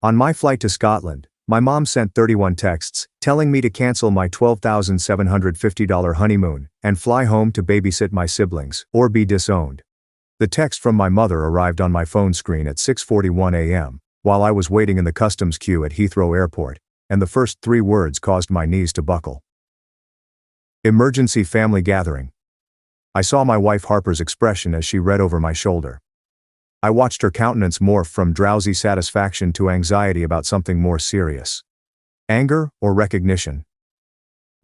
On my flight to Scotland, my mom sent 31 texts telling me to cancel my $12,750 honeymoon and fly home to babysit my siblings or be disowned. The text from my mother arrived on my phone screen at 6:41 a.m. while I was waiting in the customs queue at Heathrow Airport, and the first 3 words caused my knees to buckle. Emergency family gathering. I saw my wife Harper's expression as she read over my shoulder. I watched her countenance morph from drowsy satisfaction to anxiety about something more serious. Anger or recognition?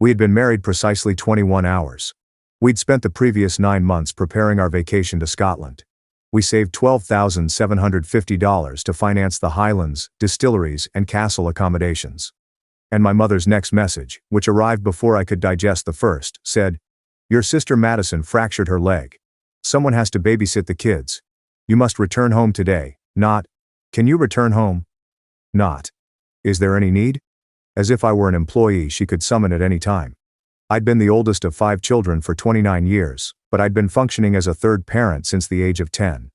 We had been married precisely 21 hours. We'd spent the previous 9 months preparing our vacation to Scotland. We saved $12,750 to finance the Highlands, distilleries, and castle accommodations. And my mother's next message, which arrived before I could digest the first, said, "Your sister Madison fractured her leg. Someone has to babysit the kids. You must return home today." Not, "Can you return home?" Not, "Is there any need?" As if I were an employee she could summon at any time. I'd been the oldest of 5 children for 29 years, but I'd been functioning as a third parent since the age of 10.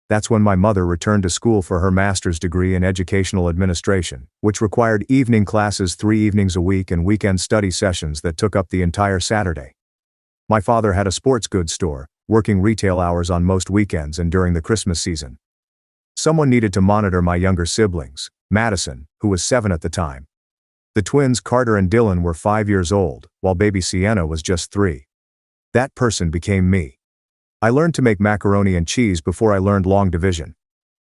That's when my mother returned to school for her master's degree in educational administration, which required evening classes 3 evenings a week and weekend study sessions that took up the entire Saturday. My father had a sports goods store, working retail hours on most weekends and during the Christmas season. Someone needed to monitor my younger siblings, Madison, who was 7 at the time. The twins Carter and Dylan were 5 years old, while baby Sienna was just 3. That person became me. I learned to make macaroni and cheese before I learned long division.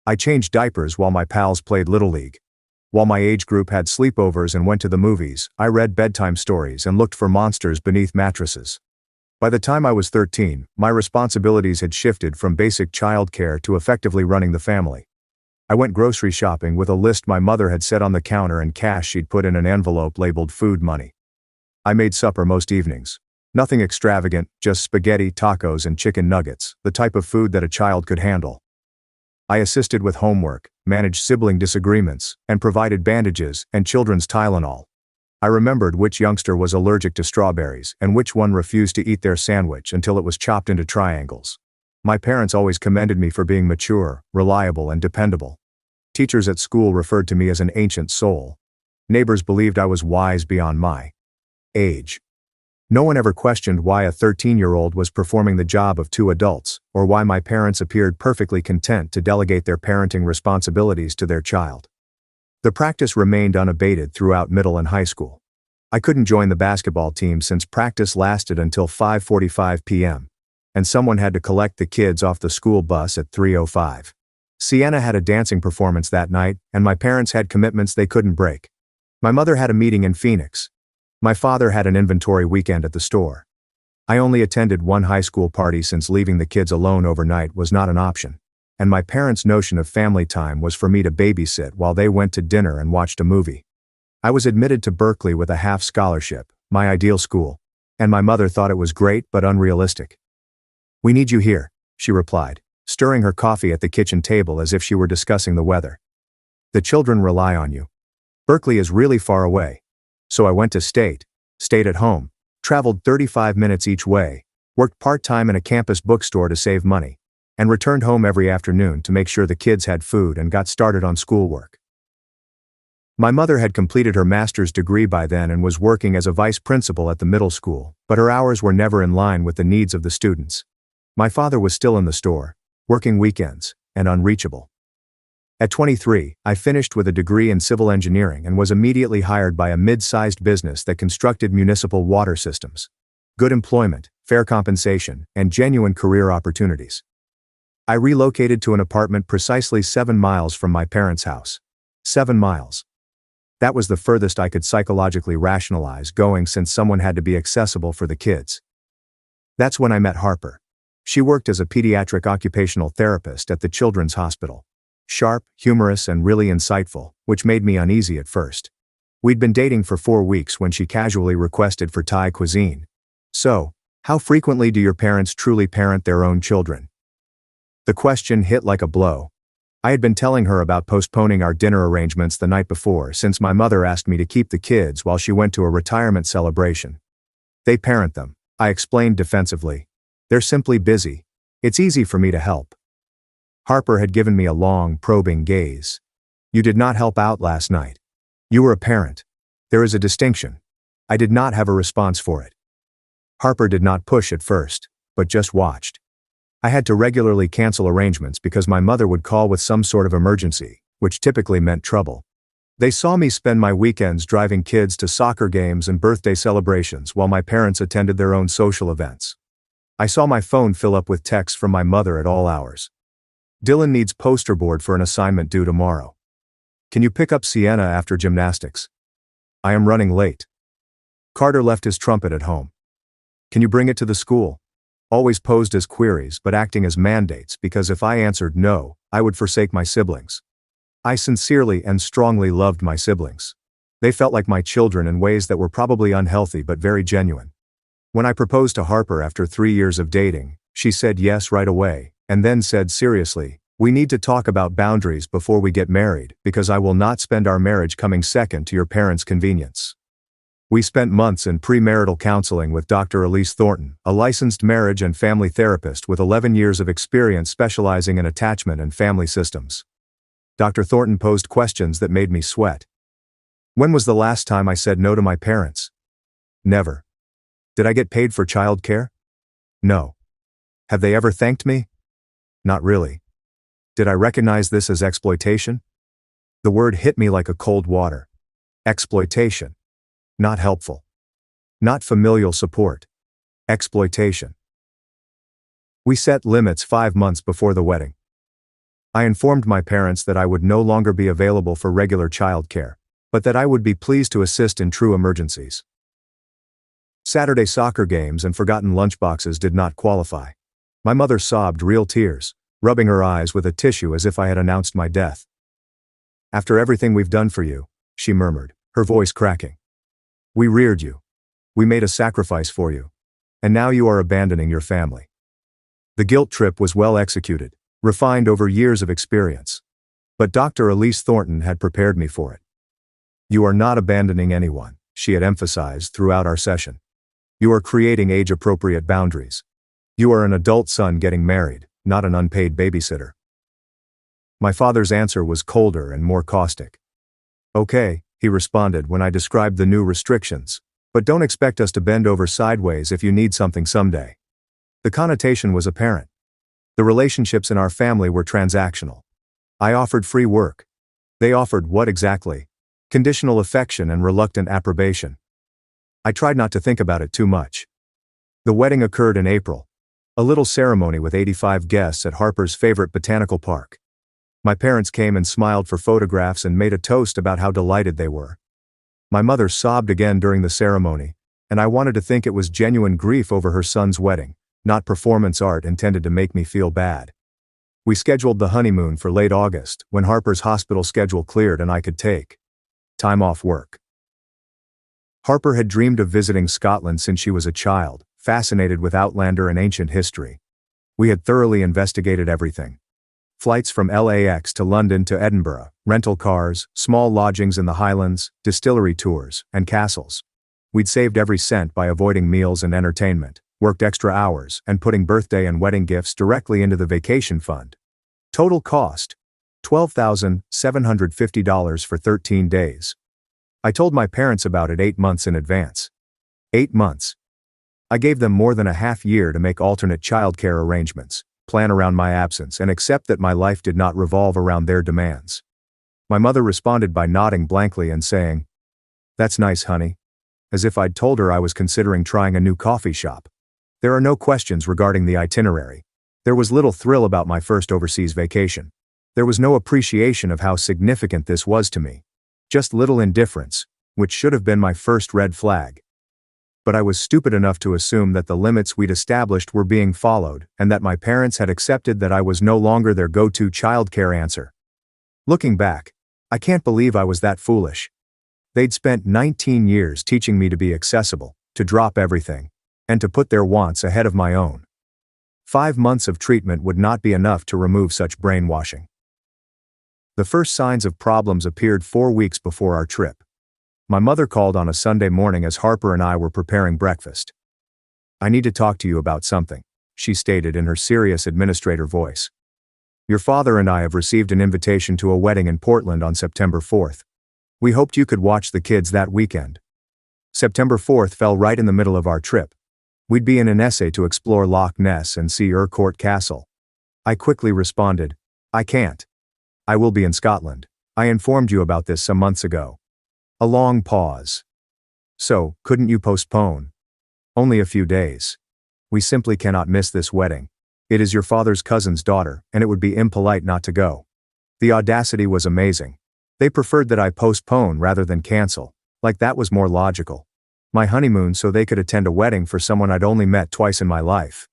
I changed diapers while my pals played Little League. While my age group had sleepovers and went to the movies, I read bedtime stories and looked for monsters beneath mattresses. By the time I was 13, my responsibilities had shifted from basic childcare to effectively running the family. I went grocery shopping with a list my mother had set on the counter and cash she'd put in an envelope labeled food money. I made supper most evenings. Nothing extravagant, just spaghetti, tacos, and chicken nuggets, the type of food that a child could handle. I assisted with homework, managed sibling disagreements, and provided bandages and children's Tylenol. I remembered which youngster was allergic to strawberries and which one refused to eat their sandwich until it was chopped into triangles. My parents always commended me for being mature, reliable, and dependable. Teachers at school referred to me as an ancient soul. Neighbors believed I was wise beyond my age. No one ever questioned why a 13-year-old was performing the job of 2 adults, or why my parents appeared perfectly content to delegate their parenting responsibilities to their child. The practice remained unabated throughout middle and high school. I couldn't join the basketball team since practice lasted until 5:45 p.m., and someone had to collect the kids off the school bus at 3:05. Sienna had a dancing performance that night, and my parents had commitments they couldn't break. My mother had a meeting in Phoenix. My father had an inventory weekend at the store. I only attended one high school party since leaving the kids alone overnight was not an option, and my parents' notion of family time was for me to babysit while they went to dinner and watched a movie. I was admitted to Berkeley with a half scholarship, my ideal school, and my mother thought it was great but unrealistic. "We need you here," she replied, stirring her coffee at the kitchen table as if she were discussing the weather. "The children rely on you. Berkeley is really far away." So I went to stayed at home, traveled 35 minutes each way, worked part-time in a campus bookstore to save money, and returned home every afternoon to make sure the kids had food and got started on schoolwork. My mother had completed her master's degree by then and was working as a vice principal at the middle school, but her hours were never in line with the needs of the students. My father was still in the store, working weekends, and unreachable. At 23, I finished with a degree in civil engineering and was immediately hired by a mid-sized business that constructed municipal water systems. Good employment, fair compensation, and genuine career opportunities. I relocated to an apartment precisely 7 miles from my parents' house. 7 miles. That was the furthest I could psychologically rationalize going since someone had to be accessible for the kids. That's when I met Harper. She worked as a pediatric occupational therapist at the Children's Hospital. Sharp, humorous, and really insightful, which made me uneasy at first. We'd been dating for 4 weeks when she casually requested for Thai cuisine. "So, how frequently do your parents truly parent their own children?" The question hit like a blow. I had been telling her about postponing our dinner arrangements the night before since my mother asked me to keep the kids while she went to a retirement celebration. "They parent them," I explained defensively. "They're simply busy. It's easy for me to help." Harper had given me a long, probing gaze. You did not help out last night. You were a parent. There is a distinction. I did not have a response for it. Harper did not push at first, but just watched. I had to regularly cancel arrangements because my mother would call with some sort of emergency, which typically meant trouble. They saw me spend my weekends driving kids to soccer games and birthday celebrations while my parents attended their own social events. I saw my phone fill up with texts from my mother at all hours. Dylan needs poster board for an assignment due tomorrow. Can you pick up Sienna after gymnastics? I am running late. Carter left his trumpet at home. Can you bring it to the school? Always posed as queries but acting as mandates because if I answered no, I would forsake my siblings. I sincerely and strongly loved my siblings. They felt like my children in ways that were probably unhealthy but very genuine. When I proposed to Harper after 3 years of dating, she said yes right away, and then said seriously, "We need to talk about boundaries before we get married because I will not spend our marriage coming second to your parents' convenience." We spent months in premarital counseling with Dr. Elise Thornton, a licensed marriage and family therapist with 11 years of experience specializing in attachment and family systems. Dr. Thornton posed questions that made me sweat. When was the last time I said no to my parents? Never. Did I get paid for childcare? No. Have they ever thanked me? Not really. Did I recognize this as exploitation? The word hit me like a cold water. Exploitation. Not helpful. Not familial support. Exploitation. We set limits 5 months before the wedding. I informed my parents that I would no longer be available for regular childcare, but that I would be pleased to assist in true emergencies. Saturday soccer games and forgotten lunchboxes did not qualify. My mother sobbed real tears, rubbing her eyes with a tissue as if I had announced my death. "After everything we've done for you," she murmured, her voice cracking. "We reared you. We made a sacrifice for you. And now you are abandoning your family." The guilt trip was well executed, refined over years of experience. But Dr. Elise Thornton had prepared me for it. "You are not abandoning anyone," she had emphasized throughout our session. "You are creating age-appropriate boundaries. You are an adult son getting married, not an unpaid babysitter." My father's answer was colder and more caustic. "Okay," he responded when I described the new restrictions, "but don't expect us to bend over sideways if you need something someday." The connotation was apparent. The relationships in our family were transactional. I offered free work. They offered what exactly? Conditional affection and reluctant approbation. I tried not to think about it too much. The wedding occurred in April. A little ceremony with 85 guests at Harper's favorite botanical park. My parents came and smiled for photographs and made a toast about how delighted they were. My mother sobbed again during the ceremony, and I wanted to think it was genuine grief over her son's wedding, not performance art intended to make me feel bad. We scheduled the honeymoon for late August, when Harper's hospital schedule cleared and I could take time off work. Harper had dreamed of visiting Scotland since she was a child, fascinated with Outlander and ancient history. We had thoroughly investigated everything. Flights from LAX to London to Edinburgh, rental cars, small lodgings in the Highlands, distillery tours, and castles. We'd saved every cent by avoiding meals and entertainment, worked extra hours, and putting birthday and wedding gifts directly into the vacation fund. Total cost: $12,750 for 13 days. I told my parents about it 8 months in advance. 8 months. I gave them more than a half year to make alternate childcare arrangements, plan around my absence, and accept that my life did not revolve around their demands. My mother responded by nodding blankly and saying, "That's nice, honey," as if I'd told her I was considering trying a new coffee shop. There are no questions regarding the itinerary. There was little thrill about my first overseas vacation. There was no appreciation of how significant this was to me. Just little indifference, which should have been my first red flag. But I was stupid enough to assume that the limits we'd established were being followed, and that my parents had accepted that I was no longer their go-to childcare answer. Looking back, I can't believe I was that foolish. They'd spent 19 years teaching me to be accessible, to drop everything, and to put their wants ahead of my own. 5 months of treatment would not be enough to remove such brainwashing. The first signs of problems appeared 4 weeks before our trip. My mother called on a Sunday morning as Harper and I were preparing breakfast. "I need to talk to you about something," she stated in her serious administrator voice. Your father and I have received an invitation to a wedding in Portland on September 4th. We hoped you could watch the kids that weekend. September 4th fell right in the middle of our trip. We'd be in an essay to explore Loch Ness and see Court Castle. I quickly responded, I can't. I will be in Scotland. I informed you about this some months ago. A long pause. So, couldn't you postpone? Only a few days. We simply cannot miss this wedding. It is your father's cousin's daughter, and it would be impolite not to go. The audacity was amazing. They preferred that I postpone rather than cancel, like that was more logical. My honeymoon so they could attend a wedding for someone I'd only met twice in my life.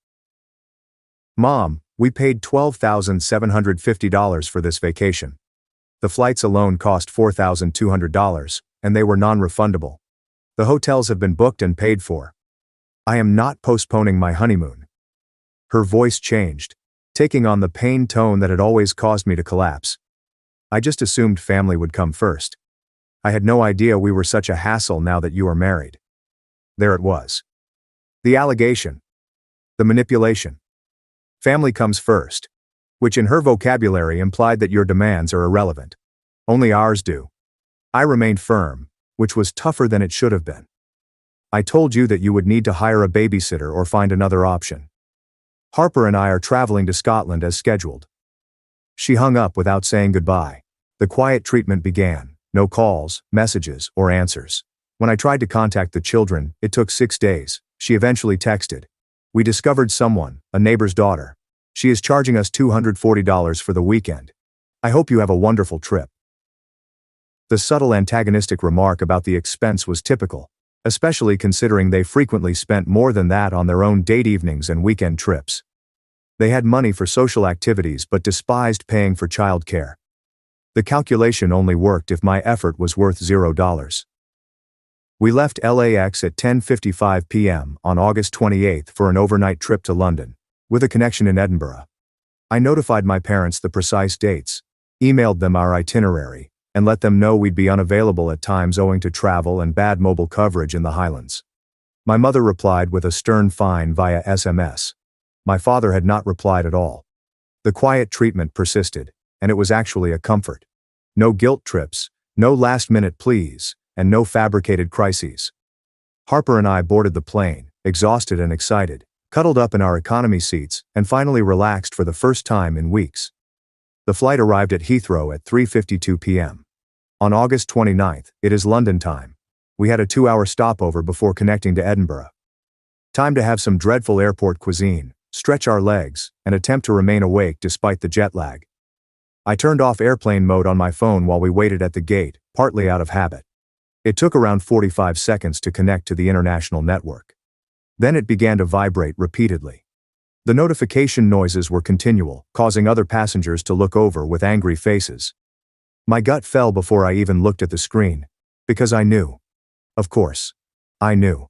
Mom, we paid $12,750 for this vacation. The flights alone cost $4,200, and they were non-refundable. The hotels have been booked and paid for. I am not postponing my honeymoon. Her voice changed, taking on the pained tone that had always caused me to collapse. I just assumed family would come first. I had no idea we were such a hassle now that you are married. There it was. The allegation. The manipulation. Family comes first, which in her vocabulary implied that your demands are irrelevant. Only ours do. I remained firm, which was tougher than it should have been. I told you that you would need to hire a babysitter or find another option. Harper and I are traveling to Scotland as scheduled. She hung up without saying goodbye. The quiet treatment began. No calls, messages, or answers. When I tried to contact the children, it took 6 days. She eventually texted. We discovered someone, a neighbor's daughter. She is charging us $240 for the weekend. I hope you have a wonderful trip. The subtle antagonistic remark about the expense was typical, especially considering they frequently spent more than that on their own date evenings and weekend trips. They had money for social activities but despised paying for childcare. The calculation only worked if my effort was worth $0. We left LAX at 10:55 p.m. on August 28th for an overnight trip to London, with a connection in Edinburgh. I notified my parents the precise dates, emailed them our itinerary, and let them know we'd be unavailable at times owing to travel and bad mobile coverage in the Highlands. My mother replied with a stern fine via SMS. My father had not replied at all. The quiet treatment persisted, and it was actually a comfort. No guilt trips, no last-minute pleas, and no fabricated crises. Harper and I boarded the plane, exhausted and excited, cuddled up in our economy seats, and finally relaxed for the first time in weeks. The flight arrived at Heathrow at 3:52 p.m. On August 29th, it is London time. We had a 2-hour stopover before connecting to Edinburgh. Time to have some dreadful airport cuisine, stretch our legs, and attempt to remain awake despite the jet lag. I turned off airplane mode on my phone while we waited at the gate, partly out of habit. It took around 45 seconds to connect to the international network. Then it began to vibrate repeatedly. The notification noises were continual, causing other passengers to look over with angry faces. My gut fell before I even looked at the screen, because I knew. Of course, I knew.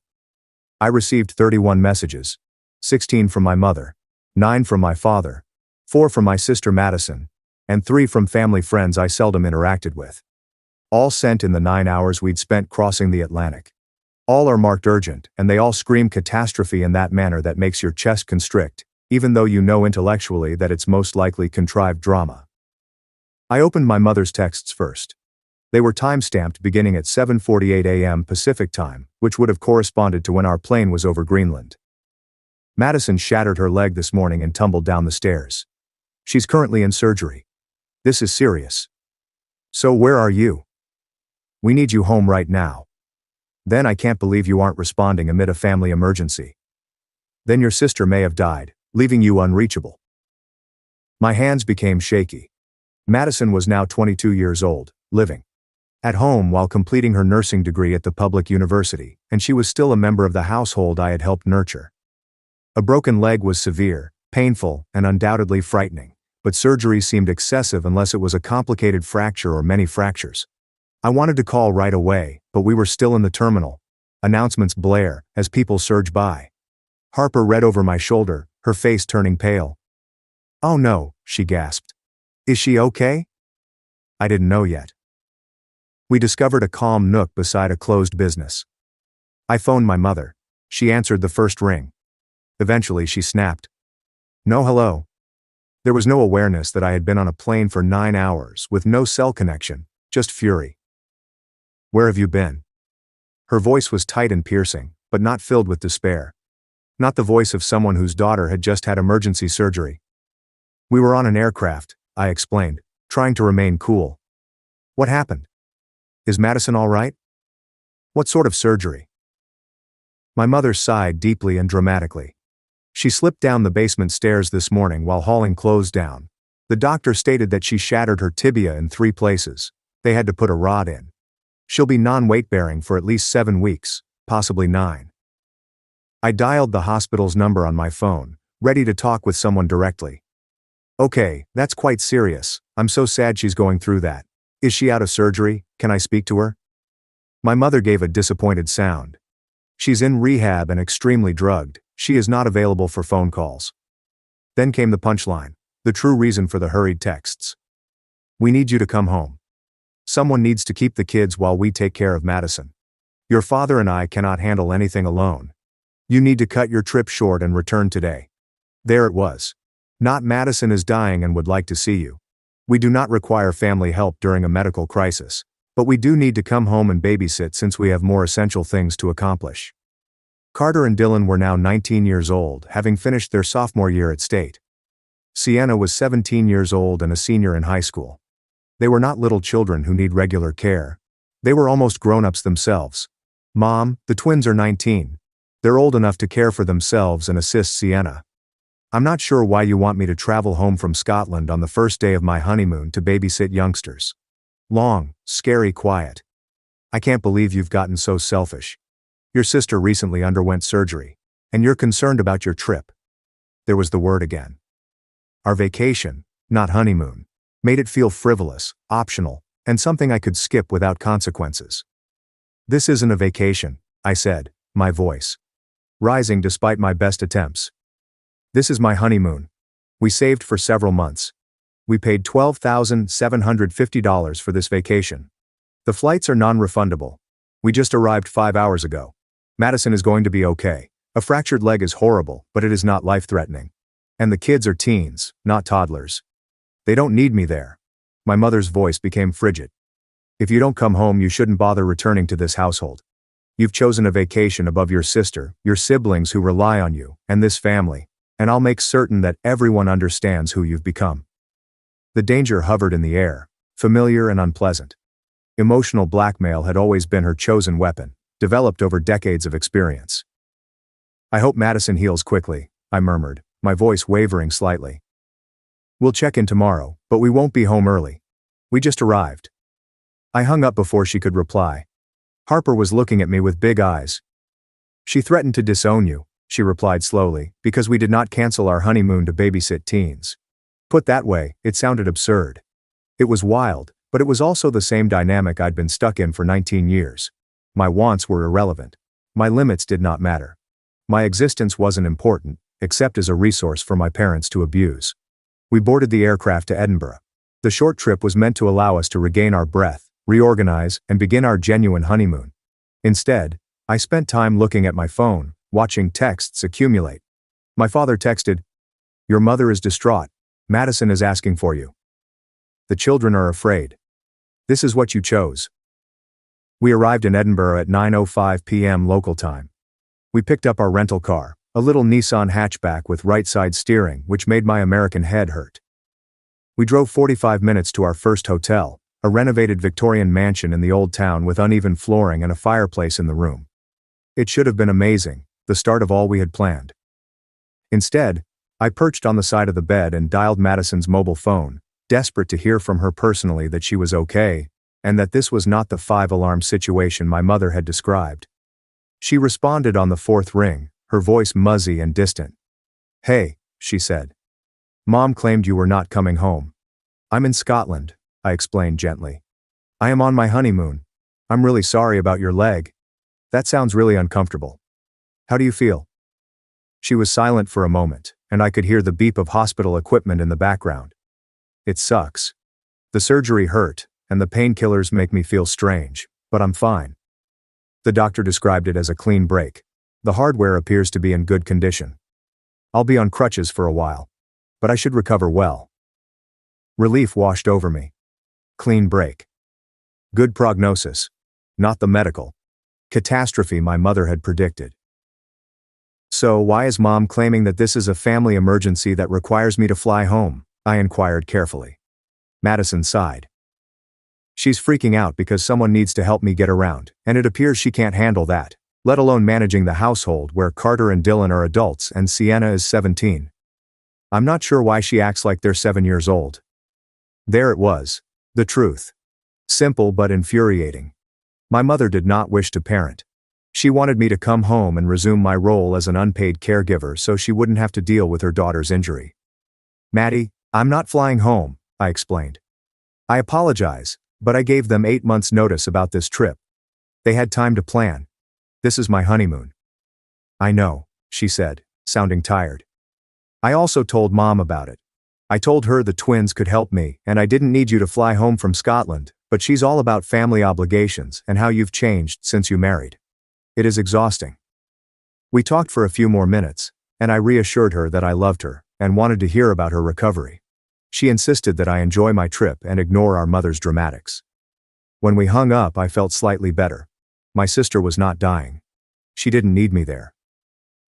I received 31 messages, 16 from my mother, 9 from my father, 4 from my sister Madison, and 3 from family friends I seldom interacted with. All sent in the 9 hours we'd spent crossing the Atlantic. All are marked urgent, and they all scream catastrophe in that manner that makes your chest constrict, even though you know intellectually that it's most likely contrived drama. I opened my mother's texts first. They were time-stamped beginning at 7:48 a.m. Pacific time, which would have corresponded to when our plane was over Greenland. Madison shattered her leg this morning and tumbled down the stairs. She's currently in surgery. This is serious. So where are you? We need you home right now. Then I can't believe you aren't responding amid a family emergency. Then your sister may have died, leaving you unreachable. My hands became shaky. Madison was now 22 years old, living at home while completing her nursing degree at the public university, and she was still a member of the household I had helped nurture. A broken leg was severe, painful, and undoubtedly frightening, but surgery seemed excessive unless it was a complicated fracture or many fractures. I wanted to call right away, but we were still in the terminal. Announcements blare as people surge by. Harper read over my shoulder, her face turning pale. "Oh no," she gasped. "Is she okay?" I didn't know yet. We discovered a calm nook beside a closed business. I phoned my mother. She answered the first ring. Eventually she snapped. "No hello." There was no awareness that I had been on a plane for 9 hours with no cell connection, just fury. Where have you been? Her voice was tight and piercing, but not filled with despair. Not the voice of someone whose daughter had just had emergency surgery. We were on an aircraft, I explained, trying to remain cool. What happened? Is Madison all right? What sort of surgery? My mother sighed deeply and dramatically. She slipped down the basement stairs this morning while hauling clothes down. The doctor stated that she shattered her tibia in 3 places. They had to put a rod in. She'll be non-weight-bearing for at least 7 weeks, possibly 9. I dialed the hospital's number on my phone, ready to talk with someone directly. Okay, that's quite serious. I'm so sad she's going through that. Is she out of surgery? Can I speak to her? My mother gave a disappointed sound. She's in rehab and extremely drugged. She is not available for phone calls. Then came the punchline, the true reason for the hurried texts. We need you to come home. Someone needs to keep the kids while we take care of Madison. Your father and I cannot handle anything alone. You need to cut your trip short and return today. There it was. Not Madison is dying and would like to see you. We do not require family help during a medical crisis, but we do need to come home and babysit since we have more essential things to accomplish. Carter and Dylan were now 19 years old, having finished their sophomore year at State. Sienna was 17 years old and a senior in high school. They were not little children who need regular care. They were almost grown-ups themselves. Mom, the twins are 19. They're old enough to care for themselves and assist Sienna. I'm not sure why you want me to travel home from Scotland on the first day of my honeymoon to babysit youngsters. Long, scary quiet. I can't believe you've gotten so selfish. Your sister recently underwent surgery, and you're concerned about your trip. There was the word again. Our vacation, not honeymoon, made it feel frivolous, optional, and something I could skip without consequences. This isn't a vacation, I said, my voice rising despite my best attempts. This is my honeymoon. We saved for several months. We paid $12,750 for this vacation. The flights are non-refundable. We just arrived 5 hours ago. Madison is going to be okay. A fractured leg is horrible, but it is not life-threatening. And the kids are teens, not toddlers. They don't need me there. My mother's voice became frigid. If you don't come home, you shouldn't bother returning to this household. You've chosen a vacation above your sister, your siblings who rely on you, and this family, and I'll make certain that everyone understands who you've become. The danger hovered in the air, familiar and unpleasant. Emotional blackmail had always been her chosen weapon, developed over decades of experience. I hope Madison heals quickly, I murmured, my voice wavering slightly. We'll check in tomorrow, but we won't be home early. We just arrived. I hung up before she could reply. Harper was looking at me with big eyes. She threatened to disown you, she replied slowly, because we did not cancel our honeymoon to babysit teens. Put that way, it sounded absurd. It was wild, but it was also the same dynamic I'd been stuck in for 19 years. My wants were irrelevant. My limits did not matter. My existence wasn't important, except as a resource for my parents to abuse. We boarded the aircraft to Edinburgh. The short trip was meant to allow us to regain our breath, reorganize, and begin our genuine honeymoon. Instead, I spent time looking at my phone, watching texts accumulate. My father texted, "Your mother is distraught. Madison is asking for you. The children are afraid. This is what you chose." We arrived in Edinburgh at 9:05 p.m. local time. We picked up our rental car, a little Nissan hatchback with right-side steering, which made my American head hurt. We drove 45 minutes to our first hotel, a renovated Victorian mansion in the old town with uneven flooring and a fireplace in the room. It should have been amazing, the start of all we had planned. Instead, I perched on the side of the bed and dialed Madison's mobile phone, desperate to hear from her personally that she was okay, and that this was not the 5-alarm situation my mother had described. She responded on the 4th ring, her voice muzzy and distant. "Hey," she said. "Mom claimed you were not coming home." "I'm in Scotland," I explained gently. "I am on my honeymoon. I'm really sorry about your leg. That sounds really uncomfortable. How do you feel?" She was silent for a moment, and I could hear the beep of hospital equipment in the background. "It sucks. The surgery hurt, and the painkillers make me feel strange, but I'm fine." The doctor described it as a clean break. The hardware appears to be in good condition. "I'll be on crutches for a while. but I should recover well. Relief washed over me. Clean break. Good prognosis. Not the medical catastrophe my mother had predicted. So why is Mom claiming that this is a family emergency that requires me to fly home? I inquired carefully. Madison sighed. She's freaking out because someone needs to help me get around, and it appears she can't handle that, let alone managing the household where Carter and Dylan are adults and Sienna is 17. I'm not sure why she acts like they're 7 years old. There it was. The truth. Simple but infuriating. My mother did not wish to parent. She wanted me to come home and resume my role as an unpaid caregiver so she wouldn't have to deal with her daughter's injury. Maddie, I'm not flying home, I explained. I apologize, but I gave them 8 months' notice about this trip. They had time to plan. This is my honeymoon. I know, she said, sounding tired. I also told Mom about it. I told her the twins could help me and I didn't need you to fly home from Scotland, but she's all about family obligations and how you've changed since you married. It is exhausting. We talked for a few more minutes, and I reassured her that I loved her and wanted to hear about her recovery. She insisted that I enjoy my trip and ignore our mother's dramatics. When we hung up, I felt slightly better. My sister was not dying. She didn't need me there.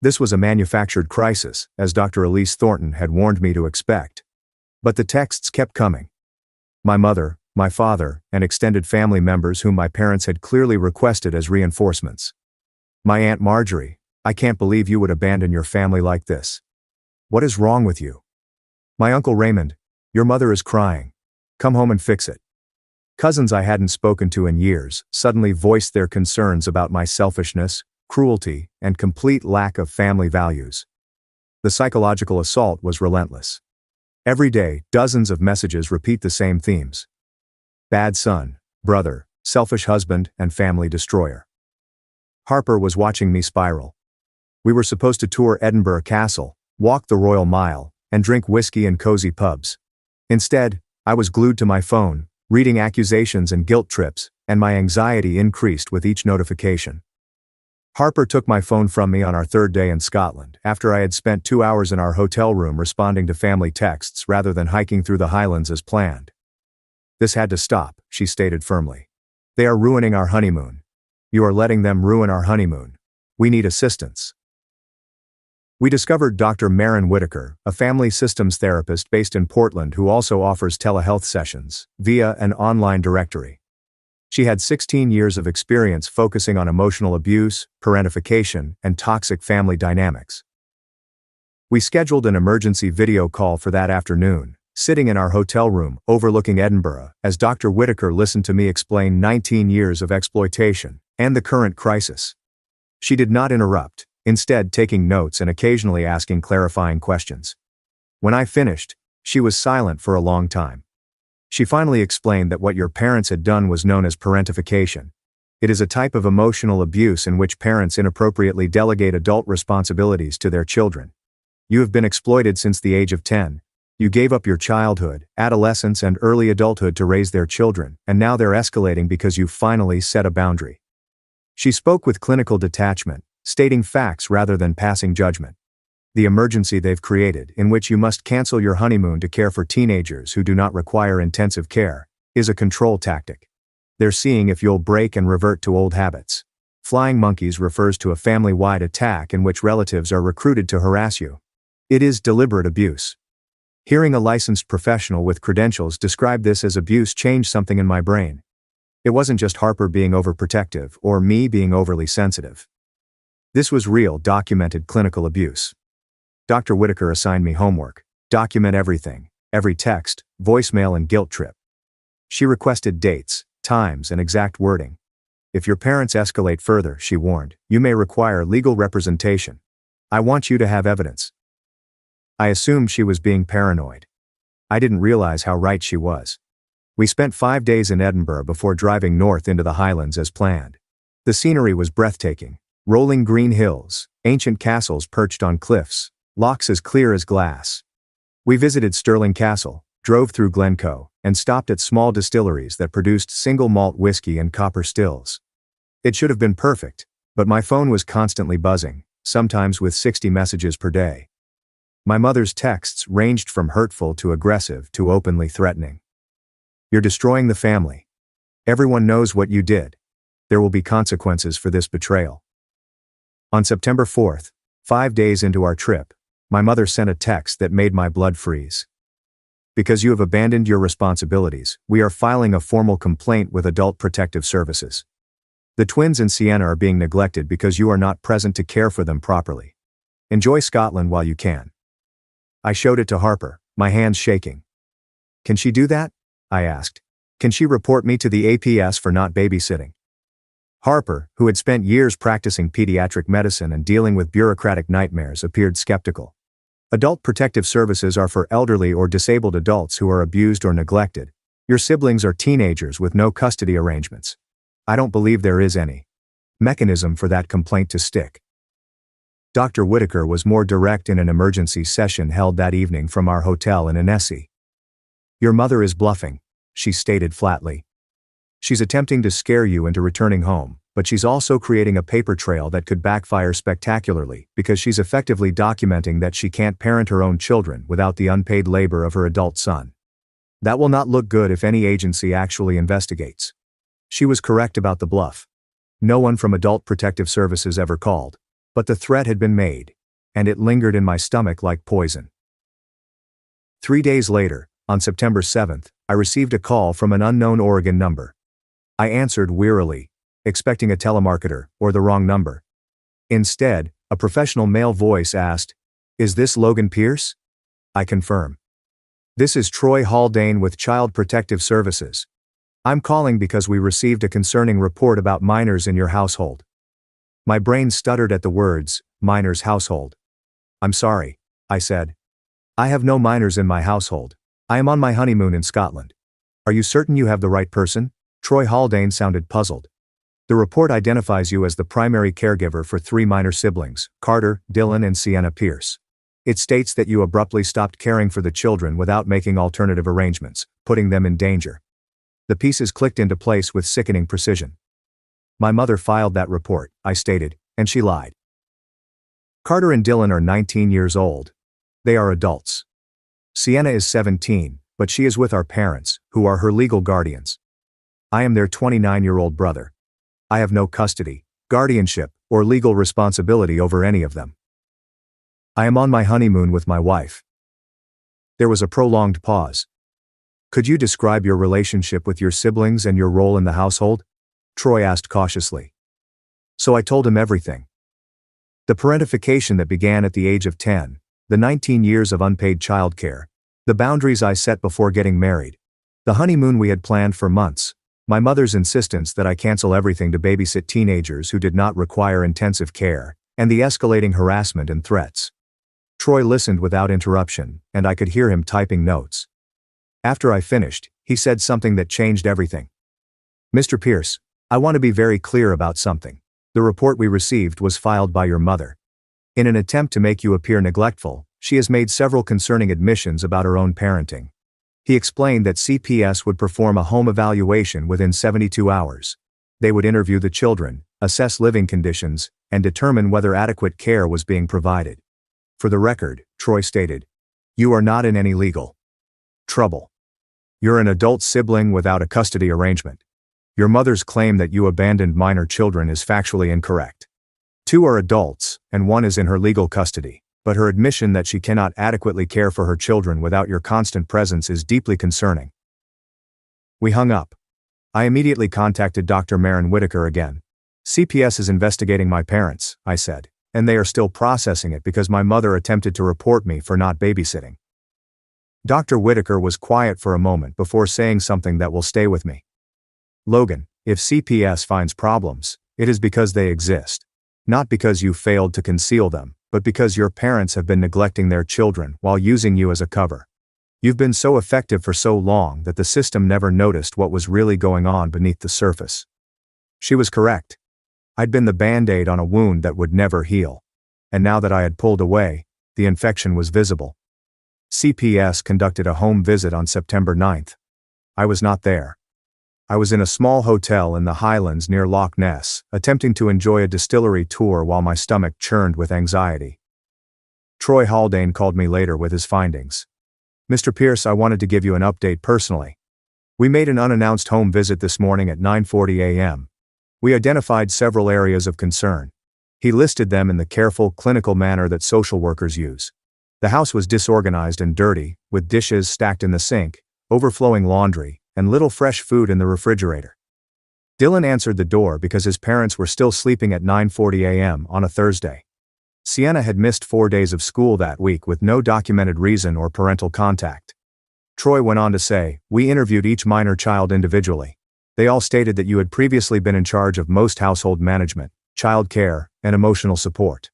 This was a manufactured crisis, as Dr. Elise Thornton had warned me to expect. But the texts kept coming. My mother, my father, and extended family members whom my parents had clearly requested as reinforcements. My Aunt Marjorie, I can't believe you would abandon your family like this. What is wrong with you? My Uncle Raymond, your mother is crying. Come home and fix it. Cousins I hadn't spoken to in years suddenly voiced their concerns about my selfishness, cruelty, and complete lack of family values. The psychological assault was relentless. Every day, dozens of messages repeat the same themes. Bad son, brother, selfish husband, and family destroyer. Harper was watching me spiral. We were supposed to tour Edinburgh Castle, walk the Royal Mile, and drink whiskey in cozy pubs. Instead, I was glued to my phone, reading accusations and guilt trips, and my anxiety increased with each notification. Harper took my phone from me on our third day in Scotland, after I had spent 2 hours in our hotel room responding to family texts rather than hiking through the Highlands as planned. This had to stop, she stated firmly. They are ruining our honeymoon. You are letting them ruin our honeymoon. We need assistance. We discovered Dr. Maren Whitaker, a family systems therapist based in Portland who also offers telehealth sessions, via an online directory. She had 16 years of experience focusing on emotional abuse, parentification, and toxic family dynamics. We scheduled an emergency video call for that afternoon, sitting in our hotel room overlooking Edinburgh, as Dr. Whitaker listened to me explain 19 years of exploitation and the current crisis. She did not interrupt, instead taking notes and occasionally asking clarifying questions. When I finished, she was silent for a long time. She finally explained that what your parents had done was known as parentification. It is a type of emotional abuse in which parents inappropriately delegate adult responsibilities to their children. You have been exploited since the age of 10. You gave up your childhood, adolescence, and early adulthood to raise their children, and now they're escalating because you finally set a boundary. She spoke with clinical detachment, stating facts rather than passing judgment. The emergency they've created, in which you must cancel your honeymoon to care for teenagers who do not require intensive care, is a control tactic. They're seeing if you'll break and revert to old habits. Flying monkeys refers to a family-wide attack in which relatives are recruited to harass you. It is deliberate abuse. Hearing a licensed professional with credentials describe this as abuse changed something in my brain. It wasn't just Harper being overprotective or me being overly sensitive. This was real, documented clinical abuse. Dr. Whitaker assigned me homework. Document everything, every text, voicemail, and guilt trip. She requested dates, times, and exact wording. If your parents escalate further, she warned, you may require legal representation. I want you to have evidence. I assumed she was being paranoid. I didn't realize how right she was. We spent 5 days in Edinburgh before driving north into the Highlands as planned. The scenery was breathtaking. Rolling green hills, ancient castles perched on cliffs, lochs as clear as glass. We visited Stirling Castle, drove through Glencoe, and stopped at small distilleries that produced single malt whiskey and copper stills. It should have been perfect, but my phone was constantly buzzing, sometimes with 60 messages per day. My mother's texts ranged from hurtful to aggressive to openly threatening. You're destroying the family. Everyone knows what you did. There will be consequences for this betrayal. On September 4th, 5 days into our trip, my mother sent a text that made my blood freeze. Because you have abandoned your responsibilities, we are filing a formal complaint with Adult Protective Services. The twins and Sienna are being neglected because you are not present to care for them properly. Enjoy Scotland while you can. I showed it to Harper, my hands shaking. Can she do that? I asked. Can she report me to the APS for not babysitting? Harper, who had spent years practicing pediatric medicine and dealing with bureaucratic nightmares, appeared skeptical. Adult Protective Services are for elderly or disabled adults who are abused or neglected. Your siblings are teenagers with no custody arrangements. I don't believe there is any mechanism for that complaint to stick. Dr. Whitaker was more direct in an emergency session held that evening from our hotel in Annecy. Your mother is bluffing, she stated flatly. She's attempting to scare you into returning home, but she's also creating a paper trail that could backfire spectacularly because she's effectively documenting that she can't parent her own children without the unpaid labor of her adult son. That will not look good if any agency actually investigates. She was correct about the bluff. No one from Adult Protective Services ever called, but the threat had been made, and it lingered in my stomach like poison. 3 days later, on September 7th, I received a call from an unknown Oregon number. I answered wearily, expecting a telemarketer or the wrong number. Instead, a professional male voice asked, "Is this Logan Pierce?" I confirm. "This is Troy Haldane with Child Protective Services. I'm calling because we received a concerning report about minors in your household." My brain stuttered at the words, "minors household." "I'm sorry," I said. "I have no minors in my household. I am on my honeymoon in Scotland." "Are you certain you have the right person?" Troy Haldane sounded puzzled. "The report identifies you as the primary caregiver for 3 minor siblings, Carter, Dylan and Sienna Pierce. It states that you abruptly stopped caring for the children without making alternative arrangements, putting them in danger." The pieces clicked into place with sickening precision. "My mother filed that report," I stated, "and she lied. Carter and Dylan are 19 years old. They are adults. Sienna is 17, but she is with our parents, who are her legal guardians. I am their 29-year-old brother. I have no custody, guardianship, or legal responsibility over any of them. I am on my honeymoon with my wife." There was a prolonged pause. "Could you describe your relationship with your siblings and your role in the household?" Troy asked cautiously. So I told him everything. The parentification that began at the age of 10, the 19 years of unpaid childcare, the boundaries I set before getting married, the honeymoon we had planned for months, my mother's insistence that I cancel everything to babysit teenagers who did not require intensive care, and the escalating harassment and threats. Troy listened without interruption, and I could hear him typing notes. After I finished, he said something that changed everything. "Mr. Pierce, I want to be very clear about something. The report we received was filed by your mother. In an attempt to make you appear neglectful, she has made several concerning admissions about her own parenting." He explained that CPS would perform a home evaluation within 72 hours. They would interview the children, assess living conditions, and determine whether adequate care was being provided. "For the record," Troy stated, "you are not in any legal trouble. You're an adult sibling without a custody arrangement. Your mother's claim that you abandoned minor children is factually incorrect. 2 are adults, and 1 is in her legal custody. But her admission that she cannot adequately care for her children without your constant presence is deeply concerning." We hung up. I immediately contacted Dr. Marin Whitaker again. "CPS is investigating my parents," I said, "and they are still processing it because my mother attempted to report me for not babysitting." Dr. Whitaker was quiet for a moment before saying something that will stay with me. "Logan, if CPS finds problems, it is because they exist. Not because you failed to conceal them, but because your parents have been neglecting their children while using you as a cover. You've been so effective for so long that the system never noticed what was really going on beneath the surface." She was correct. I'd been the Band-Aid on a wound that would never heal. And now that I had pulled away, the infection was visible. CPS conducted a home visit on September 9th. I was not there. I was in a small hotel in the Highlands near Loch Ness, attempting to enjoy a distillery tour while my stomach churned with anxiety. Troy Haldane called me later with his findings. "Mr. Pierce, I wanted to give you an update personally. We made an unannounced home visit this morning at 9:40 a.m. We identified several areas of concern. He listed them in the careful, clinical manner that social workers use. The house was disorganized and dirty, with dishes stacked in the sink, overflowing laundry, and little fresh food in the refrigerator." Dylan answered the door because his parents were still sleeping at 9:40 a.m. on a Thursday. Sienna had missed 4 days of school that week with no documented reason or parental contact. Troy went on to say, "We interviewed each minor child individually. They all stated that you had previously been in charge of most household management, child care, and emotional support.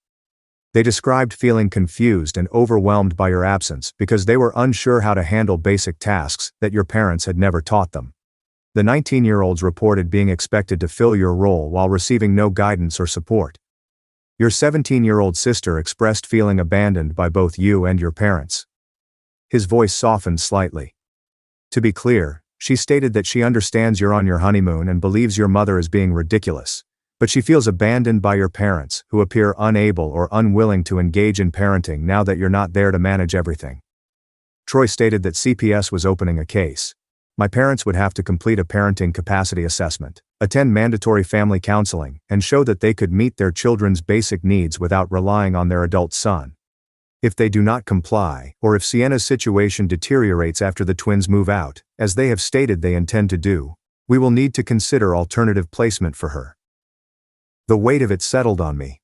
They described feeling confused and overwhelmed by your absence because they were unsure how to handle basic tasks that your parents had never taught them. The 19-year-olds reported being expected to fill your role while receiving no guidance or support. Your 17-year-old sister expressed feeling abandoned by both you and your parents." His voice softened slightly. "To be clear, she stated that she understands you're on your honeymoon and believes your mother is being ridiculous, but she feels abandoned by your parents, who appear unable or unwilling to engage in parenting now that you're not there to manage everything." Troy stated that CPS was opening a case. "My parents would have to complete a parenting capacity assessment, attend mandatory family counseling, and show that they could meet their children's basic needs without relying on their adult son. If they do not comply, or if Sienna's situation deteriorates after the twins move out, as they have stated they intend to do, we will need to consider alternative placement for her." The weight of it settled on me.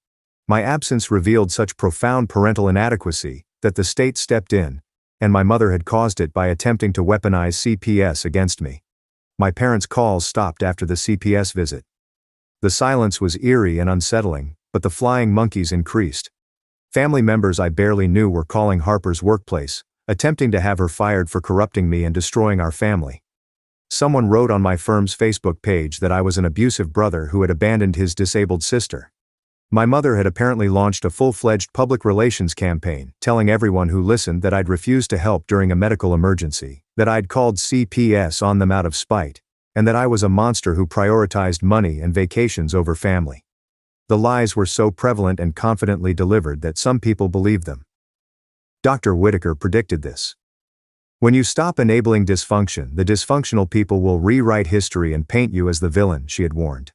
My absence revealed such profound parental inadequacy that the state stepped in, and my mother had caused it by attempting to weaponize CPS against me. My parents' calls stopped after the CPS visit. The silence was eerie and unsettling, but the flying monkeys increased. Family members I barely knew were calling Harper's workplace, attempting to have her fired for corrupting me and destroying our family. Someone wrote on my firm's Facebook page that I was an abusive brother who had abandoned his disabled sister. My mother had apparently launched a full-fledged public relations campaign, telling everyone who listened that I'd refused to help during a medical emergency, that I'd called CPS on them out of spite, and that I was a monster who prioritized money and vacations over family. The lies were so prevalent and confidently delivered that some people believed them. Dr. Whitaker predicted this. "When you stop enabling dysfunction, the dysfunctional people will rewrite history and paint you as the villain," she had warned.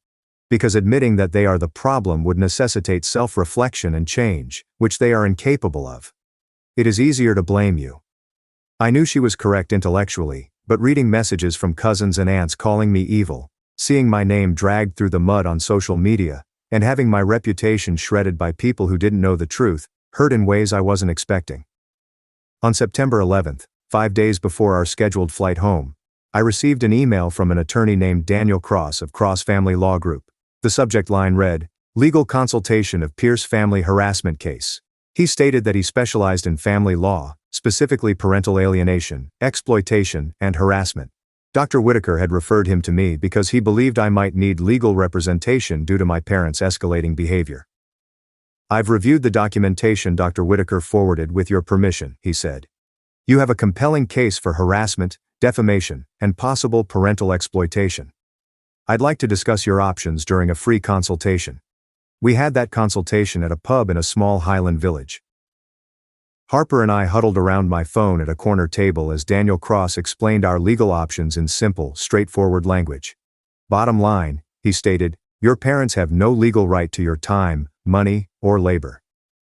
Because admitting that they are the problem would necessitate self-reflection and change, which they are incapable of. It is easier to blame you. I knew she was correct intellectually, but reading messages from cousins and aunts calling me evil, seeing my name dragged through the mud on social media, and having my reputation shredded by people who didn't know the truth, hurt in ways I wasn't expecting. On September 11th, 5 days before our scheduled flight home, I received an email from an attorney named Daniel Cross of Cross Family Law Group. The subject line read, "Legal consultation of Pierce family harassment case." He stated that he specialized in family law, specifically parental alienation, exploitation, and harassment. Dr. Whitaker had referred him to me because he believed I might need legal representation due to my parents' escalating behavior. "I've reviewed the documentation Dr. Whitaker forwarded with your permission," he said. "You have a compelling case for harassment, defamation, and possible parental exploitation. I'd like to discuss your options during a free consultation." We had that consultation at a pub in a small Highland village. Harper and I huddled around my phone at a corner table as Daniel Cross explained our legal options in simple, straightforward language. "Bottom line," he stated, "your parents have no legal right to your time, money, or labor.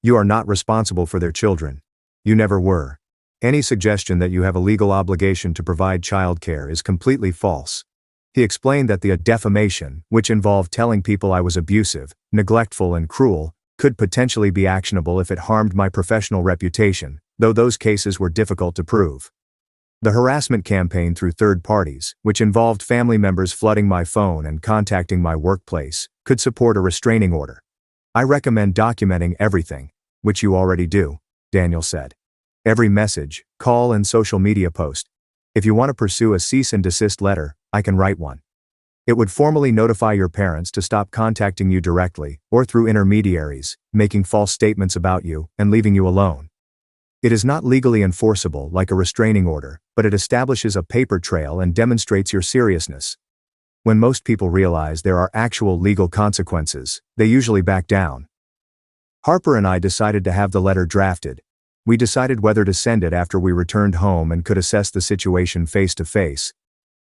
You are not responsible for their children. You never were. Any suggestion that you have a legal obligation to provide childcare is completely false." He explained that the defamation, which involved telling people I was abusive, neglectful, and cruel, could potentially be actionable if it harmed my professional reputation, though those cases were difficult to prove. The harassment campaign through third parties, which involved family members flooding my phone and contacting my workplace, could support a restraining order. "I recommend documenting everything, which you already do," Daniel said. "Every message, call, and social media post. If you want to pursue a cease and desist letter, I can write one. It would formally notify your parents to stop contacting you directly, or through intermediaries, making false statements about you, and leaving you alone. It is not legally enforceable like a restraining order, but it establishes a paper trail and demonstrates your seriousness. When most people realize there are actual legal consequences, they usually back down." Harper and I decided to have the letter drafted, We decided whether to send it after we returned home and could assess the situation face to face.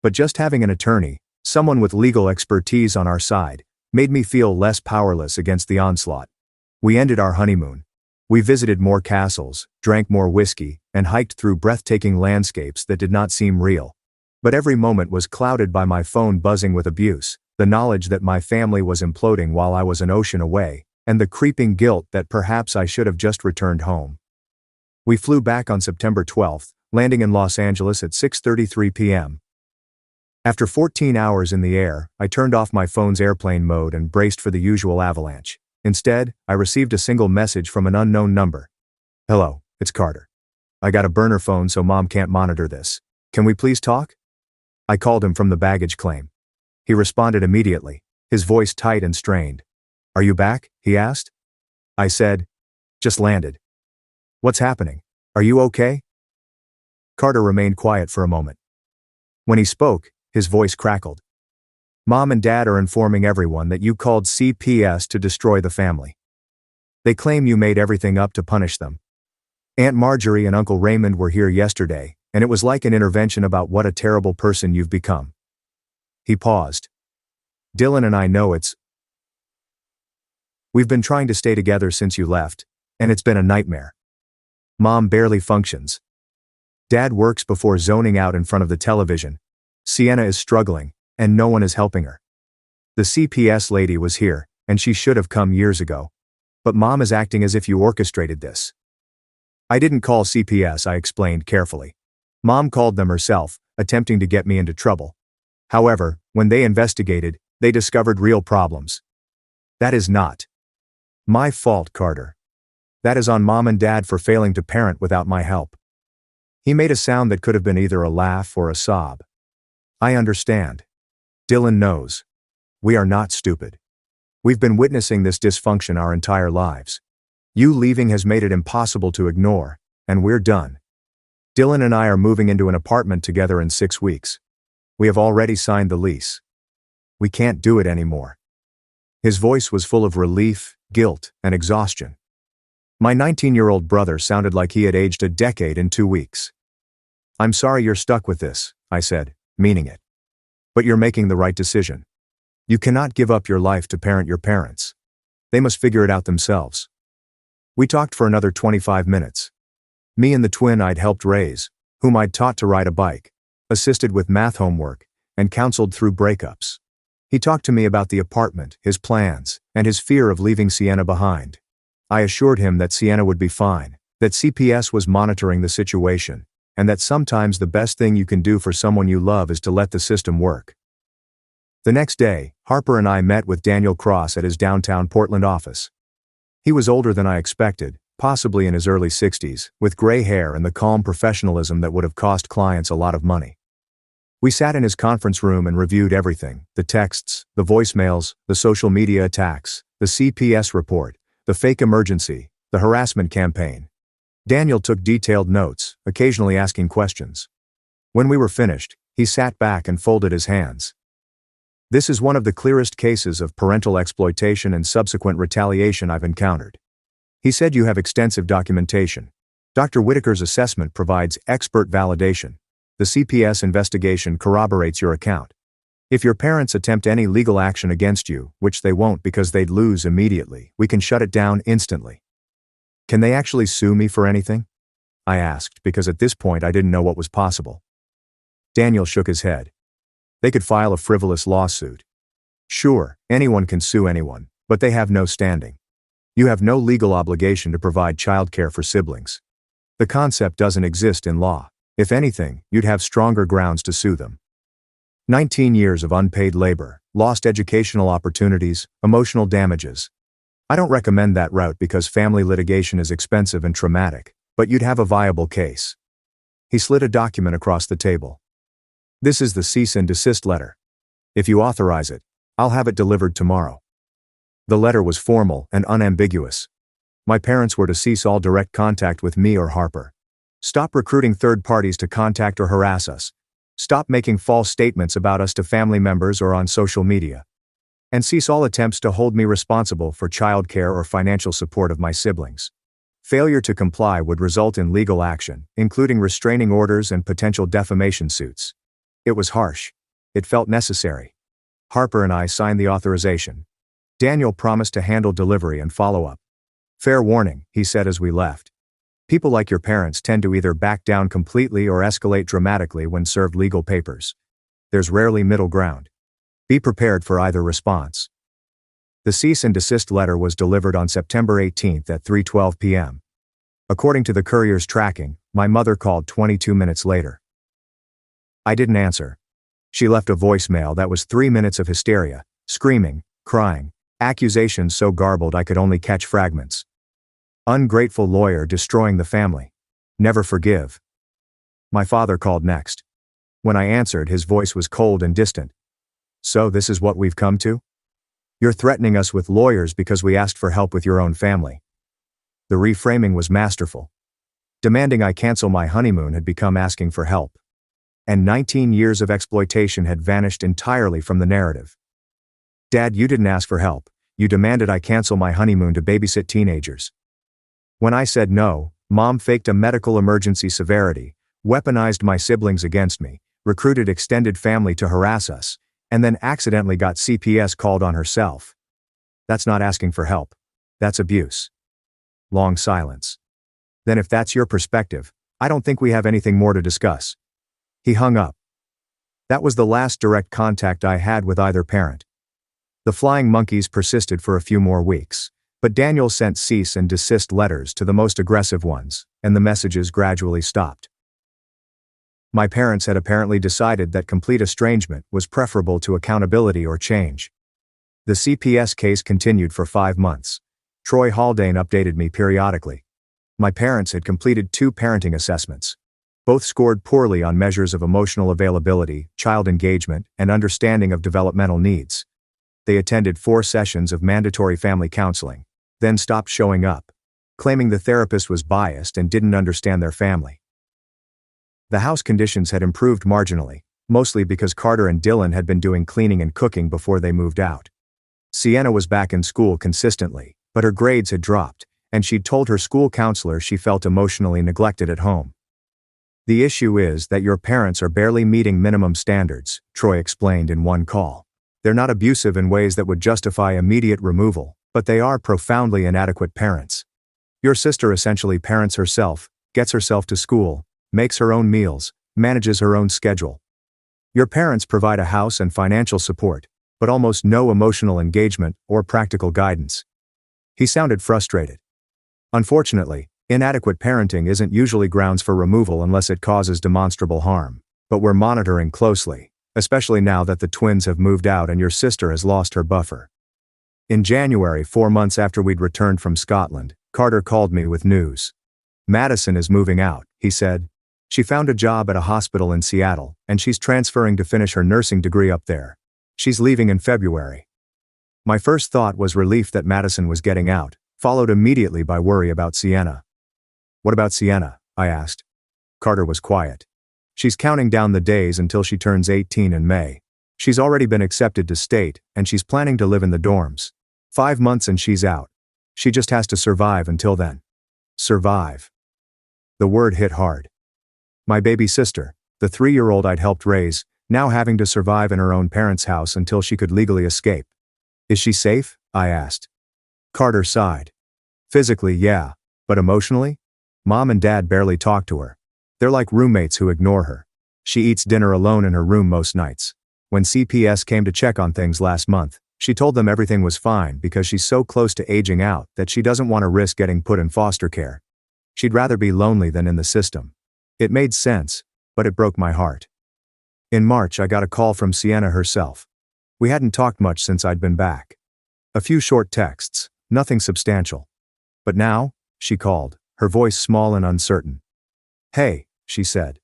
But just having an attorney, someone with legal expertise on our side, made me feel less powerless against the onslaught. We ended our honeymoon. We visited more castles, drank more whiskey, and hiked through breathtaking landscapes that did not seem real. But every moment was clouded by my phone buzzing with abuse, the knowledge that my family was imploding while I was an ocean away, and the creeping guilt that perhaps I should have just returned home. We flew back on September 12th, landing in Los Angeles at 6:33 p.m. After 14 hours in the air, I turned off my phone's airplane mode and braced for the usual avalanche. Instead, I received a single message from an unknown number. "Hello, it's Carter. I got a burner phone so Mom can't monitor this. Can we please talk?" I called him from the baggage claim. He responded immediately, his voice tight and strained. "Are you back?" he asked. I said, "Just landed." "What's happening? Are you okay?" Carter remained quiet for a moment. When he spoke, his voice crackled. "Mom and Dad are informing everyone that you called CPS to destroy the family. They claim you made everything up to punish them. Aunt Marjorie and Uncle Raymond were here yesterday, and it was like an intervention about what a terrible person you've become." He paused. "Dylan and I know we've been trying to stay together since you left, and it's been a nightmare. Mom barely functions. Dad works before zoning out in front of the television. Sienna is struggling, and no one is helping her. The CPS lady was here, and she should have come years ago. But Mom is acting as if you orchestrated this." "I didn't call CPS," I explained carefully. "Mom called them herself, attempting to get me into trouble. However, when they investigated, they discovered real problems. That is not my fault, Carter. That is on Mom and Dad for failing to parent without my help." He made a sound that could have been either a laugh or a sob. "I understand. Dylan knows. We are not stupid. We've been witnessing this dysfunction our entire lives. You leaving has made it impossible to ignore, and we're done. Dylan and I are moving into an apartment together in 6 weeks. We have already signed the lease. We can't do it anymore." His voice was full of relief, guilt, and exhaustion. My 19-year-old brother sounded like he had aged a decade in 2 weeks. "I'm sorry you're stuck with this," I said, meaning it. "But you're making the right decision. You cannot give up your life to parent your parents. They must figure it out themselves." We talked for another 25 minutes. Me and the twin I'd helped raise, whom I'd taught to ride a bike, assisted with math homework, and counseled through breakups. He talked to me about the apartment, his plans, and his fear of leaving Sienna behind. I assured him that Sienna would be fine, that CPS was monitoring the situation, and that sometimes the best thing you can do for someone you love is to let the system work. The next day, Harper and I met with Daniel Cross at his downtown Portland office. He was older than I expected, possibly in his early 60s, with gray hair and the calm professionalism that would have cost clients a lot of money. We sat in his conference room and reviewed everything: the texts, the voicemails, the social media attacks, the CPS report, the fake emergency, the harassment campaign. Daniel took detailed notes, occasionally asking questions. When we were finished, he sat back and folded his hands. "This is one of the clearest cases of parental exploitation and subsequent retaliation I've encountered." He said, "You have extensive documentation. Dr. Whitaker's assessment provides expert validation. The CPS investigation corroborates your account. If your parents attempt any legal action against you, which they won't because they'd lose immediately, we can shut it down instantly." "Can they actually sue me for anything?" I asked, because at this point I didn't know what was possible. Daniel shook his head. "They could file a frivolous lawsuit. Sure, anyone can sue anyone, but they have no standing. You have no legal obligation to provide childcare for siblings. The concept doesn't exist in law. If anything, you'd have stronger grounds to sue them. 19 years of unpaid labor, lost educational opportunities, emotional damages. I don't recommend that route because family litigation is expensive and traumatic, but you'd have a viable case." He slid a document across the table. "This is the cease and desist letter. If you authorize it, I'll have it delivered tomorrow." The letter was formal and unambiguous. My parents were to cease all direct contact with me or Harper. Stop recruiting third parties to contact or harass us. Stop making false statements about us to family members or on social media. And cease all attempts to hold me responsible for childcare or financial support of my siblings. Failure to comply would result in legal action, including restraining orders and potential defamation suits. It was harsh. It felt necessary. Harper and I signed the authorization. Daniel promised to handle delivery and follow-up. Fair warning, he said as we left. People like your parents tend to either back down completely or escalate dramatically when served legal papers. There's rarely middle ground. Be prepared for either response. The cease and desist letter was delivered on September 18 at 3:12 p.m. According to the courier's tracking, my mother called 22 minutes later. I didn't answer. She left a voicemail that was 3 minutes of hysteria, screaming, crying, accusations so garbled I could only catch fragments. Ungrateful lawyer destroying the family. Never forgive. My father called next. When I answered, his voice was cold and distant. So this is what we've come to? You're threatening us with lawyers because we asked for help with your own family. The reframing was masterful. Demanding I cancel my honeymoon had become asking for help. And 19 years of exploitation had vanished entirely from the narrative. Dad, you didn't ask for help. You demanded I cancel my honeymoon to babysit teenagers. When I said no, Mom faked a medical emergency severity, weaponized my siblings against me, recruited extended family to harass us, and then accidentally got CPS called on herself. That's not asking for help. That's abuse. Long silence. Then if that's your perspective, I don't think we have anything more to discuss. He hung up. That was the last direct contact I had with either parent. The flying monkeys persisted for a few more weeks, but Daniel sent cease and desist letters to the most aggressive ones, and the messages gradually stopped. My parents had apparently decided that complete estrangement was preferable to accountability or change. The CPS case continued for 5 months. Troy Haldane updated me periodically. My parents had completed 2 parenting assessments. Both scored poorly on measures of emotional availability, child engagement, and understanding of developmental needs. They attended 4 sessions of mandatory family counseling, then stopped showing up, claiming the therapist was biased and didn't understand their family. The house conditions had improved marginally, mostly because Carter and Dylan had been doing cleaning and cooking before they moved out. Sienna was back in school consistently, but her grades had dropped, and she'd told her school counselor she felt emotionally neglected at home. The issue is that your parents are barely meeting minimum standards, Troy explained in one call. They're not abusive in ways that would justify immediate removal, but they are profoundly inadequate parents. Your sister essentially parents herself, gets herself to school, makes her own meals, manages her own schedule. Your parents provide a house and financial support, but almost no emotional engagement or practical guidance. He sounded frustrated. Unfortunately, inadequate parenting isn't usually grounds for removal unless it causes demonstrable harm, but we're monitoring closely, especially now that the twins have moved out and your sister has lost her buffer. In January, 4 months after we'd returned from Scotland, Carter called me with news. Madison is moving out, he said. She found a job at a hospital in Seattle, and she's transferring to finish her nursing degree up there. She's leaving in February. My first thought was relief that Madison was getting out, followed immediately by worry about Sienna. What about Sienna? I asked. Carter was quiet. She's counting down the days until she turns 18 in May. She's already been accepted to state, and she's planning to live in the dorms. 5 months and she's out. She just has to survive until then. Survive. The word hit hard. My baby sister, the 3-year-old I'd helped raise, now having to survive in her own parents' house until she could legally escape. Is she safe? I asked. Carter sighed. Physically, yeah, but emotionally? Mom and Dad barely talk to her. They're like roommates who ignore her. She eats dinner alone in her room most nights. When CPS came to check on things last month, she told them everything was fine because she's so close to aging out that she doesn't want to risk getting put in foster care. She'd rather be lonely than in the system. It made sense, but it broke my heart. In March, I got a call from Sienna herself. We hadn't talked much since I'd been back. A few short texts, nothing substantial. But now, she called, her voice small and uncertain. Hey, she said.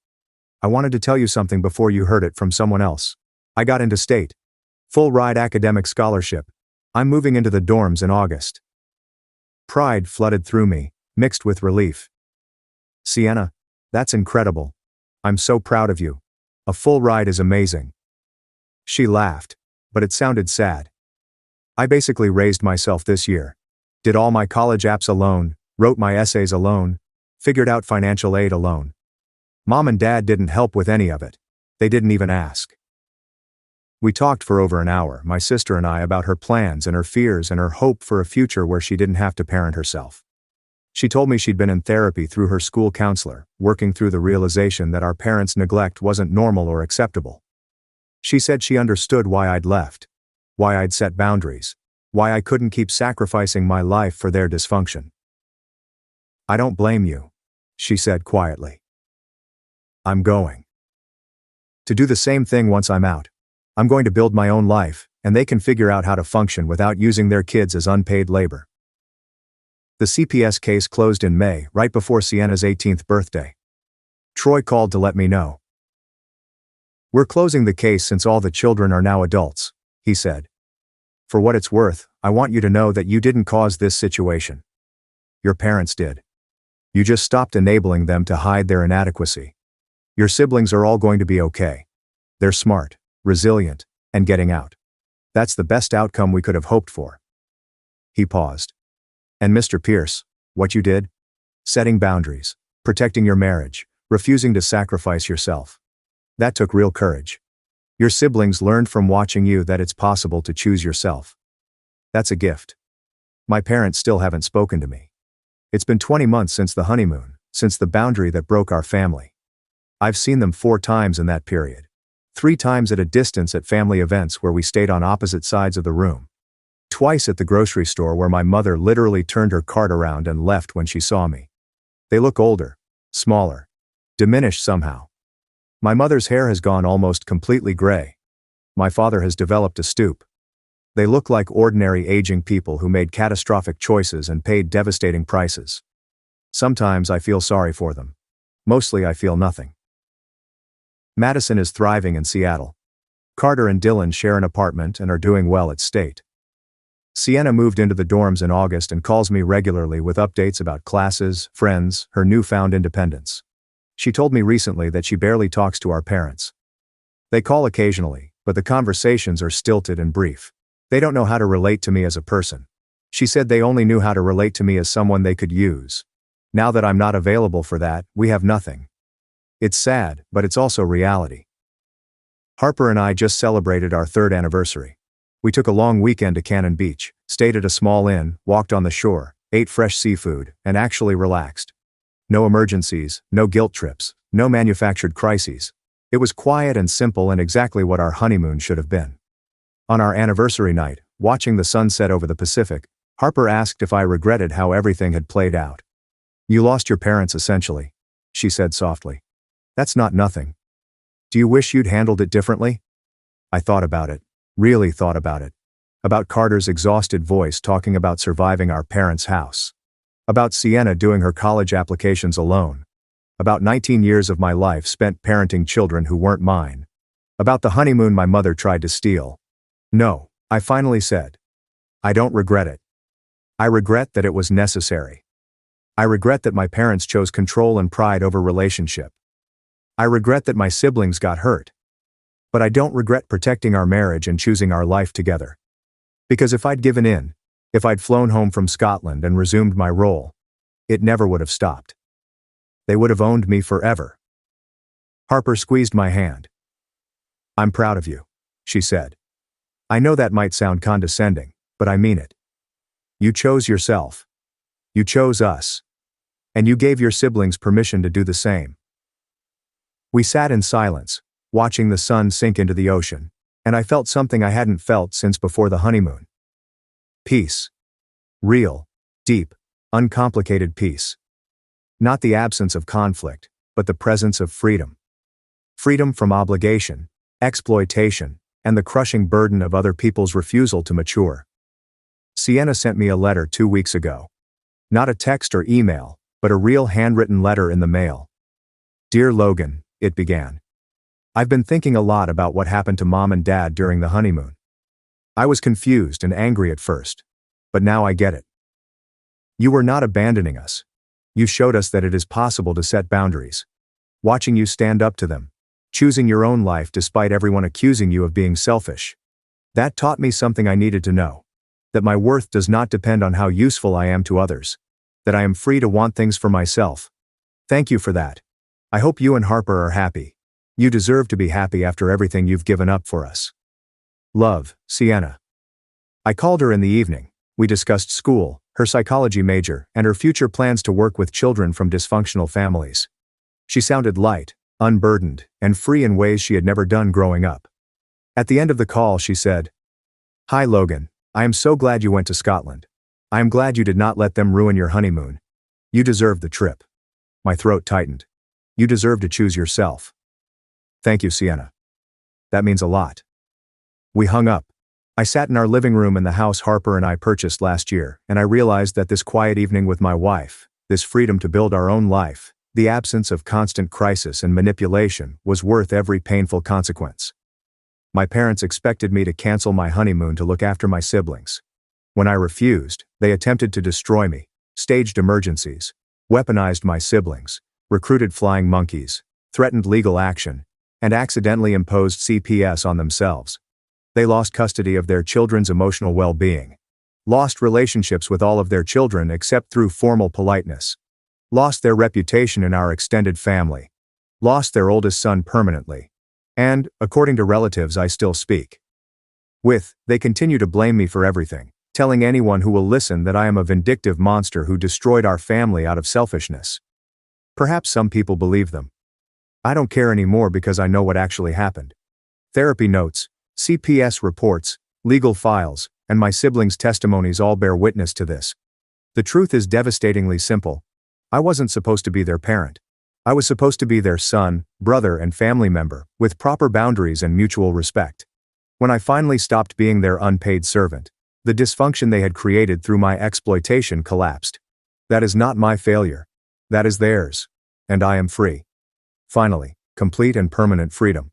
I wanted to tell you something before you heard it from someone else. I got into state. Full-ride academic scholarship. I'm moving into the dorms in August. Pride flooded through me, mixed with relief. Sienna, that's incredible. I'm so proud of you. A full ride is amazing. She laughed, but it sounded sad. I basically raised myself this year. Did all my college apps alone, Wrote my essays alone. Figured out financial aid alone. Mom and Dad didn't help with any of it. They didn't even ask. We talked for over an hour, my sister and I, about her plans and her fears and her hope for a future where she didn't have to parent herself. She told me she'd been in therapy through her school counselor, working through the realization that our parents' neglect wasn't normal or acceptable. She said she understood why I'd left, why I'd set boundaries, why I couldn't keep sacrificing my life for their dysfunction. I don't blame you, she said quietly. I'm going to do the same thing once I'm out. I'm going to build my own life, and they can figure out how to function without using their kids as unpaid labor. The CPS case closed in May, right before Sienna's 18th birthday. Troy called to let me know. We're closing the case since all the children are now adults, he said. For what it's worth, I want you to know that you didn't cause this situation. Your parents did. You just stopped enabling them to hide their inadequacy. Your siblings are all going to be okay. They're smart, resilient, and getting out. That's the best outcome we could have hoped for. He paused. And Mr. Pierce, what you did? Setting boundaries, protecting your marriage, refusing to sacrifice yourself. That took real courage. Your siblings learned from watching you that it's possible to choose yourself. That's a gift. My parents still haven't spoken to me. It's been 20 months since the honeymoon, since the boundary that broke our family. I've seen them 4 times in that period. 3 times at a distance at family events where we stayed on opposite sides of the room. Twice at the grocery store where my mother literally turned her cart around and left when she saw me. They look older, smaller, diminished somehow. My mother's hair has gone almost completely gray. My father has developed a stoop. They look like ordinary aging people who made catastrophic choices and paid devastating prices. Sometimes I feel sorry for them. Mostly I feel nothing. Madison is thriving in Seattle. Carter and Dylan share an apartment and are doing well at State. Sienna moved into the dorms in August and calls me regularly with updates about classes, friends, her newfound independence. She told me recently that she barely talks to our parents. They call occasionally, but the conversations are stilted and brief. They don't know how to relate to me as a person. She said they only knew how to relate to me as someone they could use. Now that I'm not available for that, we have nothing. It's sad, but it's also reality. Harper and I just celebrated our 3rd anniversary. We took a long weekend to Cannon Beach, stayed at a small inn, walked on the shore, ate fresh seafood, and actually relaxed. No emergencies, no guilt trips, no manufactured crises. It was quiet and simple and exactly what our honeymoon should have been. On our anniversary night, watching the sunset over the Pacific, Harper asked if I regretted how everything had played out. You lost your parents essentially, she said softly. That's not nothing. Do you wish you'd handled it differently? I thought about it, really thought about it. About Carter's exhausted voice talking about surviving our parents' house. About Sienna doing her college applications alone. About 19 years of my life spent parenting children who weren't mine. About the honeymoon my mother tried to steal. No, I finally said. I don't regret it. I regret that it was necessary. I regret that my parents chose control and pride over relationship. I regret that my siblings got hurt. But I don't regret protecting our marriage and choosing our life together. Because if I'd given in, if I'd flown home from Scotland and resumed my role, it never would have stopped. They would have owned me forever. Harper squeezed my hand. I'm proud of you, she said. I know that might sound condescending, but I mean it. You chose yourself. You chose us. And you gave your siblings permission to do the same. We sat in silence, watching the sun sink into the ocean, and I felt something I hadn't felt since before the honeymoon. Peace. Real, deep, uncomplicated peace. Not the absence of conflict, but the presence of freedom. Freedom from obligation, exploitation, and the crushing burden of other people's refusal to mature. Sienna sent me a letter 2 weeks ago. Not a text or email, but a real handwritten letter in the mail. Dear Logan, it began. I've been thinking a lot about what happened to Mom and Dad during the honeymoon. I was confused and angry at first, but now I get it. You were not abandoning us. You showed us that it is possible to set boundaries. Watching you stand up to them, choosing your own life despite everyone accusing you of being selfish. That taught me something I needed to know. That my worth does not depend on how useful I am to others. that I am free to want things for myself. Thank you for that. I hope you and Harper are happy. You deserve to be happy after everything you've given up for us. Love, Sienna. I called her in the evening. We discussed school, her psychology major, and her future plans to work with children from dysfunctional families. She sounded light, unburdened, and free in ways she had never done growing up. At the end of the call, she said, "Hi Logan, I am so glad you went to Scotland. I am glad you did not let them ruin your honeymoon. You deserved the trip." My throat tightened. You deserve to choose yourself. Thank you, Sienna. That means a lot. We hung up. I sat in our living room in the house Harper and I purchased last year, and I realized that this quiet evening with my wife, this freedom to build our own life, the absence of constant crisis and manipulation, was worth every painful consequence. My parents expected me to cancel my honeymoon to look after my siblings. When I refused, they attempted to destroy me, staged emergencies, weaponized my siblings, recruited flying monkeys, threatened legal action, and accidentally imposed CPS on themselves. They lost custody of their children's emotional well-being, lost relationships with all of their children except through formal politeness, lost their reputation in our extended family, lost their oldest son permanently, and, according to relatives I still speak with, they continue to blame me for everything, telling anyone who will listen that I am a vindictive monster who destroyed our family out of selfishness. Perhaps some people believe them. I don't care anymore because I know what actually happened. Therapy notes, CPS reports, legal files, and my siblings' testimonies all bear witness to this. The truth is devastatingly simple. I wasn't supposed to be their parent. I was supposed to be their son, brother, and family member, with proper boundaries and mutual respect. When I finally stopped being their unpaid servant, the dysfunction they had created through my exploitation collapsed. That is not my failure. That is theirs. And I am free. Finally, complete and permanent freedom.